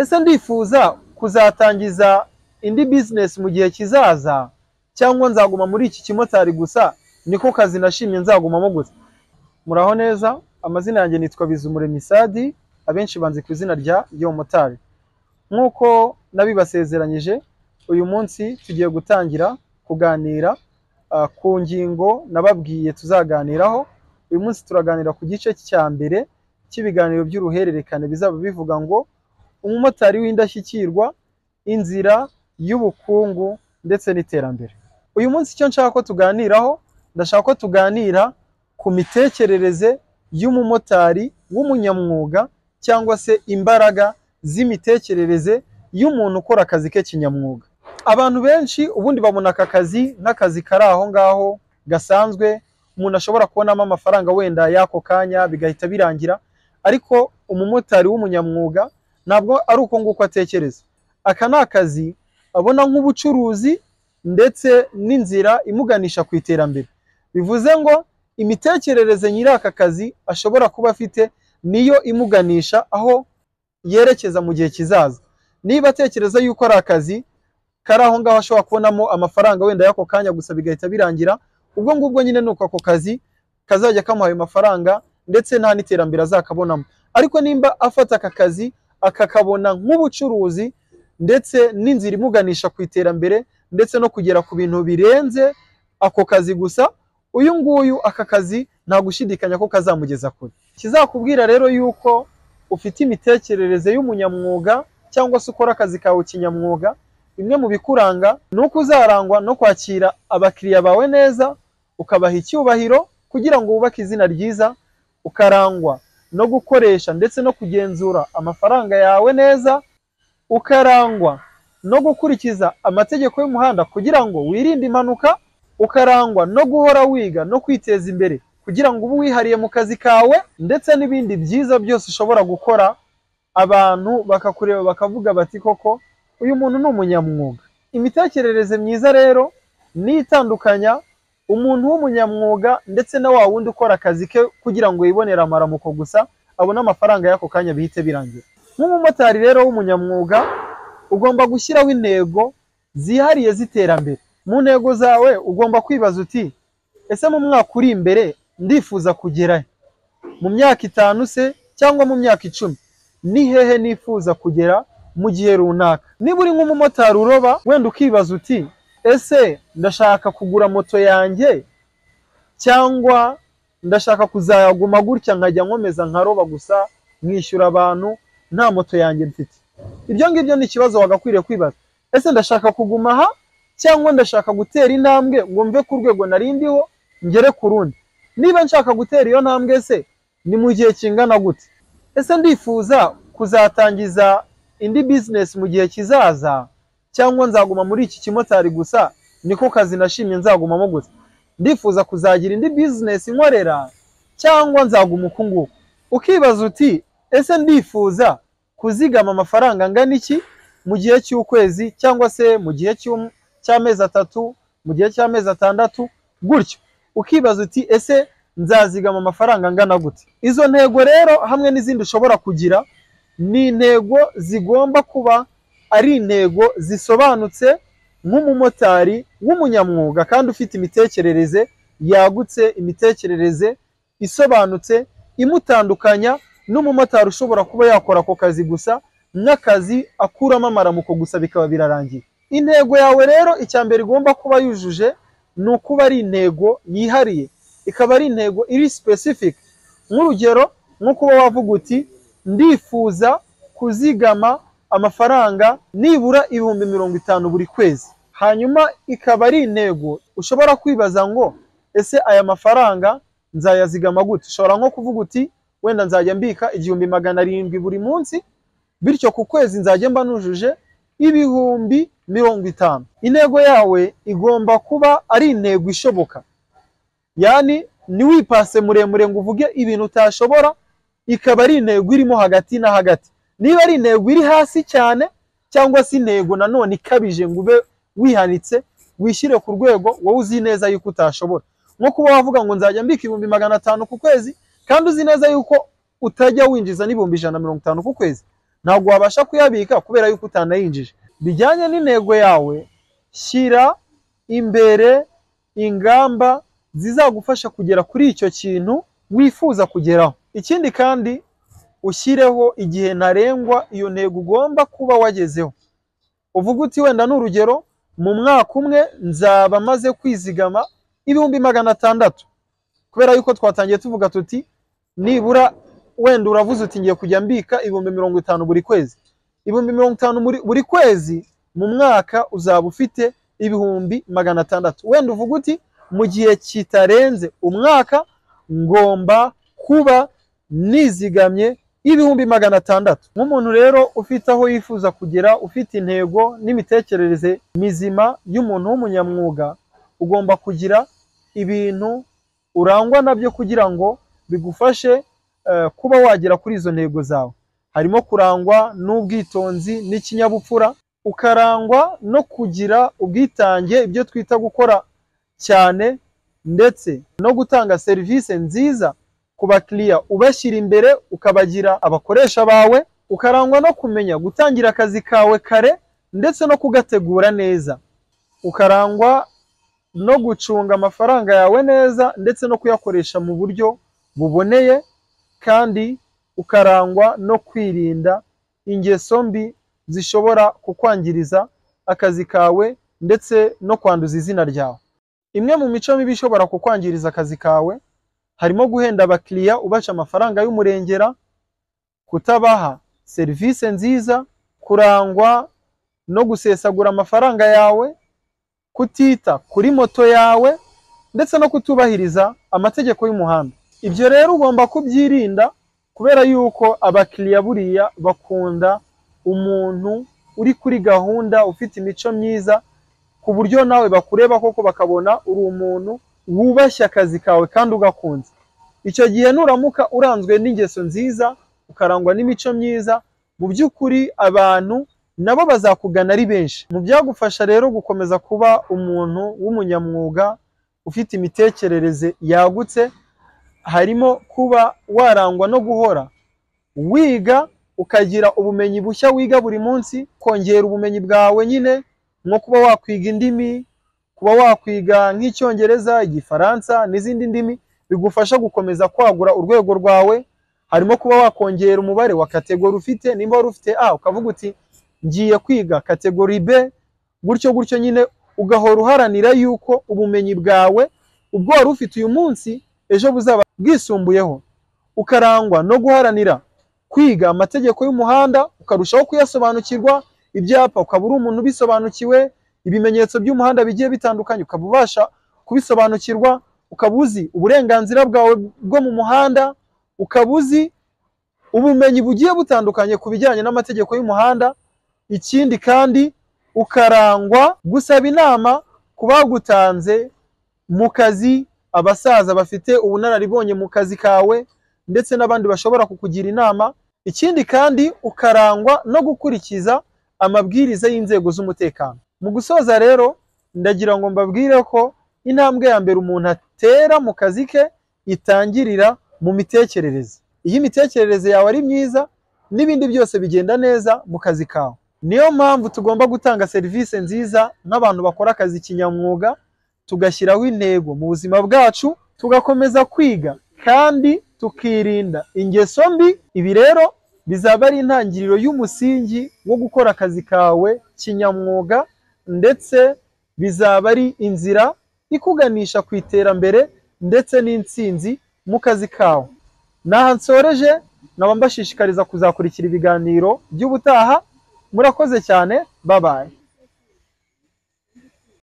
ese ndifuza kuzatangiza indi business mu gihe kizaza cyangwa nzaguma muri iki kimotari gusa, niko kazi nashimye nzagumamo gusa. Muraho neza, amazina yanjye nitwa Bizumuremyi Sadi, abenshi banzi ku izina rya Yo Motari. Nkuko nabibasezeranyije, uyu munsi tugiye gutangira kuganira ku ngingo nababwiye tuzaganiraho. Uyu munsi turaganira ku gice cya mbere cy'ibiganiro by'uruhererekane bizaba bivuga ngo umumotari w'indashyikirwa, inzira y'ubukungu ndetse n'iterambere. Uyu munsi icyo nshaka ko tuganiraho, ndashaka ko tuganira ku mitekerereze y'umumotari w'umunyamwuga cyangwa se imbaraga z'imitekerereze y'umuntu ukora akazi ke kinyamwuga. Abantu benshi ubundi babona aka kazi nk'akazi kari aho ngaho gasanzwe, umuntu ashobora kubonamo amafaranga wenda y'ako kanya bigahita birangira, ariko umumotari w'umunyamwuga ntabwo ari uko nguko atekereza. Aka ni akazi abona nk'ubucuruzi ndetse n'inzira imuganisha ku iterambere. Bivuze ngo imitekerereze nyiri aka kazi ashobora kuba afite niyo imuganisha aho yerekeza mu gihe kizaza. Niba atekereza yuko ari akazi kari aho ngaho ashobora kubonamo amafaranga wenda y'ako kanya gusa bigahita birangira, ubwo ngubwo nyine nuko ako kazi kazajya kamuha amafaranga ndetse nta n'iterambere azakabonamo. Ariko nimba afata aka kazi akakabona nk'ubucuruzi ndetse n'inzira imuganisha ku iterambere ndetse no kugera ku bintu birenze ako kazi gusa, uyu nguyu aka kazi nta gushidikanya ko kazamugeza kure. Kizakubwira rero yuko ufite imitekerereze y'umunyamwuga cyangwa se ukora akazi kawe kinyamwuga, bimwe mu bikuranga ni uko uzarangwa no kwakira abakiriya bawe neza, ukabaha icyubahiro kugira ngo wubake izina ryiza, ukarangwa no gukoresha ndetse no kugenzura amafaranga yawe neza, ukarangwa no gukurikiza amategeko y'umuhanda kugira ngo wirinde impanuka, ukarangwa no guhora wiga no kwiteza imbere kugira ngo ube wihariye mu kazi kawe, ndetse n'ibindi byiza byose ushobora gukora abantu bakakureba bakavuga bati koko uyu muntu ni umunyamwuga. Imitekerereze myiza rero ni itandukanya umuntu w'umunyamwuga ndetse na wa wundi ukora akazi ke kugira ngo yibonere amaramuko gusa, abone amafaranga y'ako kanya bihite birangira. Nk'umumotari rero w'umunyamwuga ugomba gushyiraho intego zihariye z'iterambere. Mu ntego zawe ugomba kwibaza uti ese mu mwaka uri imbere ndifuza kugera mu myaka 5 se cyangwa mu myaka 10, ni hehe nifuza kugera mu gihe runaka. Niba uri nk'umumotari uroba wenda ukibaza uti ese ndashaka kugura moto yanjye cyangwa ndashaka kuzayaguma gutya nkajya nkomeza nkaroba gusa mwishyura abantu nta moto yanjye mfite. Ibyo ngibyo ni ikibazo wagakwiriye kwibaza. Ese ndashaka kuguma aha cyangwa ndashaka gutera intambwe ngo mve ku rwego narindiho ngere ku rundi. Niba nshaka gutera iyo ntambwe se ni mu gihe kingana gute? Ese ndifuza kuzatangiza indi business mu gihe kizaza cyangwa nzaguma muri iki kimotari gusa, niko kazi nashimye nzagumamo gusa. Ndifuza kuzagira indi business nkorera cyangwa nzaguma uku nguku. Ukibaza uti ese ndifuza kuzigama amafaranga angana iki mu gihe cy'ukwezi cyangwa se mu gihe cy'amezi 3, mu gihe cy'amezi 6 gutyo. Ukibaza uti ese nzazigama amafaranga angana gute? Izo ntego rero hamwe n'izindi ushobora kugira ni intego zigomba kuba ari intego zisobanutse nk'umumotari w'umunyamwuga kandi ufite imitekerereze yagutse, imitekerereze isobanutse imutandukanya n'umumotari ushobora kuba yakora ako kazi gusa n'akazi akuramo amaramuko gusa bikaba birarangiye. Intego yawe rero icyambere igomba kuba yujuje ni ukuba ari intego yihariye, ikaba ari intego iri specific. Nk'urugero nko kuba wavuga uti ndifuza kuzigama amafaranga nibura 50,000 buri kwezi. Hanyuma ikaba ari intego ushobora kwibaza ngo ese aya mafaranga nzayazigama gute? Ushobora nko kuvuga uti wenda nzajya mbika 700 buri munsi, bityo ku kwezi nzajya mba nujuje 50,000. Intego yawe igomba kuba ari intego ishoboka, yani niwipase muremure ngo uvuge ibintu utashobora, ikaba ari intego irimo hagati na hagati. Niba ari intego iri hasi cyane cyangwa se intego nanone ikabije ngo ube wihanitse wishyire ku rwego wowe uzi neza yuko utashobora. Nko kuba wavuga ngo nzajya mbika 500 ku kwezi kandi uzi neza yuko utajya winjiza n'ibihumbi 150 ku kwezi, ntabwo wabasha kuyabika kubera yuko utanayinjije. Bijyanye n'intego yawe, shyira imbere ingamba zizagufasha kugera kuri icyo kintu wifuza kugeraho. Ikindi kandi ushyireho igihe ntarengwa iyo ntego ugomba kuba wagezeho. Uvuga uti wenda n'urugero, mu mwaka umwe nzaba maze kwizigama 600,000, kubera yuko twatangiye tuvuga tuti nibura wenda uravuze uti ngiye kujya mbika 50,000 buri kwezi. 50,000 buri kwezi, mu mwaka uzaba ufite 600,000. Wenda uvuga uti mu gihe kitarenze umwaka ngomba kuba nizigamye 600,000. Nk'umuntu rero ufite aho yifuza kugera, ufite intego n'imitekerereze mizima y'umuntu w'umunyamwuga, ugomba kugira ibintu urangwa nabyo kugira ngo bigufashe kuba wagera kuri izo ntego zawe. Harimo kurangwa n'ubwitonzi n'ikinyabupfura, ukarangwa no kugira ubwitange, ibyo twita gukora cyane, ndetse no gutanga serivisi nziza ku bakiriya ubashyira imbere, ukabagira abakoresha bawe. Ukarangwa no kumenya gutangira akazi kawe kare ndetse no kugategura neza. Ukarangwa no gucunga amafaranga yawe neza ndetse no kuyakoresha mu buryo buboneye, kandi ukarangwa no kwirinda ingeso mbi zishobora kukwangiriza akazi kawe ndetse no kwanduza izina ryawe. Imwe mu mico mibi ishobora kukwangiriza akazi kawe harimo guhenda abakiriya ubaca amafaranga y'umurengera, kutabaha serivisi nziza, kurangwa no gusesagura amafaranga yawe, kutita kuri moto yawe, ndetse no kutubahiriza amategeko y'umuhanda. Ibyo rero ugomba kubyirinda, kubera yuko abakiriya buriya bakunda umuntu uri kuri gahunda, ufite imico myiza, ku buryo nawe bakureba koko bakabona uri umuntu wubashye akazi kawe kandi ugakunze. Icyo gihe nuramuka uranzwe n'ingeso nziza, ukarangwa n'imico myiza, mu by'ukuri abantu nabo bazakugana ari benshi. Mu byagufasha rero gukomeza kuba umuntu w'umunyamwuga ufite imitekerereze yagutse, harimo kuba warangwa no guhora wiga, ukagira ubumenyi bushya wiga buri munsi, kongera ubumenyi bwawe nyine, nko kuba wakwiga indimi, kuba wakwiga nk'Icyongereza, Igifaransa n'izindi ndimi, bigufasha gukomeza kwagura urwego rwawe. Harimo kuba wakongera umubare wa kategori ufite. Nimba wari ufite A, ukavuga uti ngiye kwiga kategori B, gutyo gutyo nyine ugahora uharanira yuko ubumenyi bwawe ubwo wari ufite uyu munsi ejo buzaba bwisumbuyeho. Ukarangwa no guharanira kwiga amategeko y'umuhanda, ukarushaho kuyasobanukirwa. Ibyapa ukaba uri umuntu ubisobanukiwe, ibimenyetso by'umuhanda bigiye bitandukanye ukaba ubasha kubisobanukirwa, ukaba uzi uburenganzira bwawe bwo mu muhanda, ukaba uzi ubumenyi bugiye butandukanye ku bijyanye n'amategeko y'umuhanda. Ikindi kandi ukarangwa gusaba inama ku bagutanze mu kazi, abasaza bafite ubunararibonye mu kazi kawe, ndetse n'abandi bashobora kukugira inama. Ikindi kandi ukarangwa no gukurikiza amabwiriza y'inzego z'umutekano. Mu gusoza rero, ndagira ngo mbabwire ko intambwe ya mbere umuntu atera mu kazi ke itangirira mu mitekerereze. Iyo imitekerereze yawe ari myiza, n'ibindi byose bigenda neza mu kazi kawe. Niyo mpamvu tugomba gutanga serivisi nziza nk'abantu bakora akazi kinyamwuga, tugashyiraho intego mu buzima bwacu, tugakomeza kwiga kandi tukirinda ingeso mbi. Ibi rero bizaba ari intangiriro y'umusingi wo gukora akazi kawe kinyamwuga, ndetse bizaba ari inzira ikuganisha ku iterambere ndetse n'intsinzi mu kazi kawe. Naha nsoreje, nkaba mbashishikariza kuzakurikira ibiganiro by'ubutaha. Murakoze cyane, bye bye.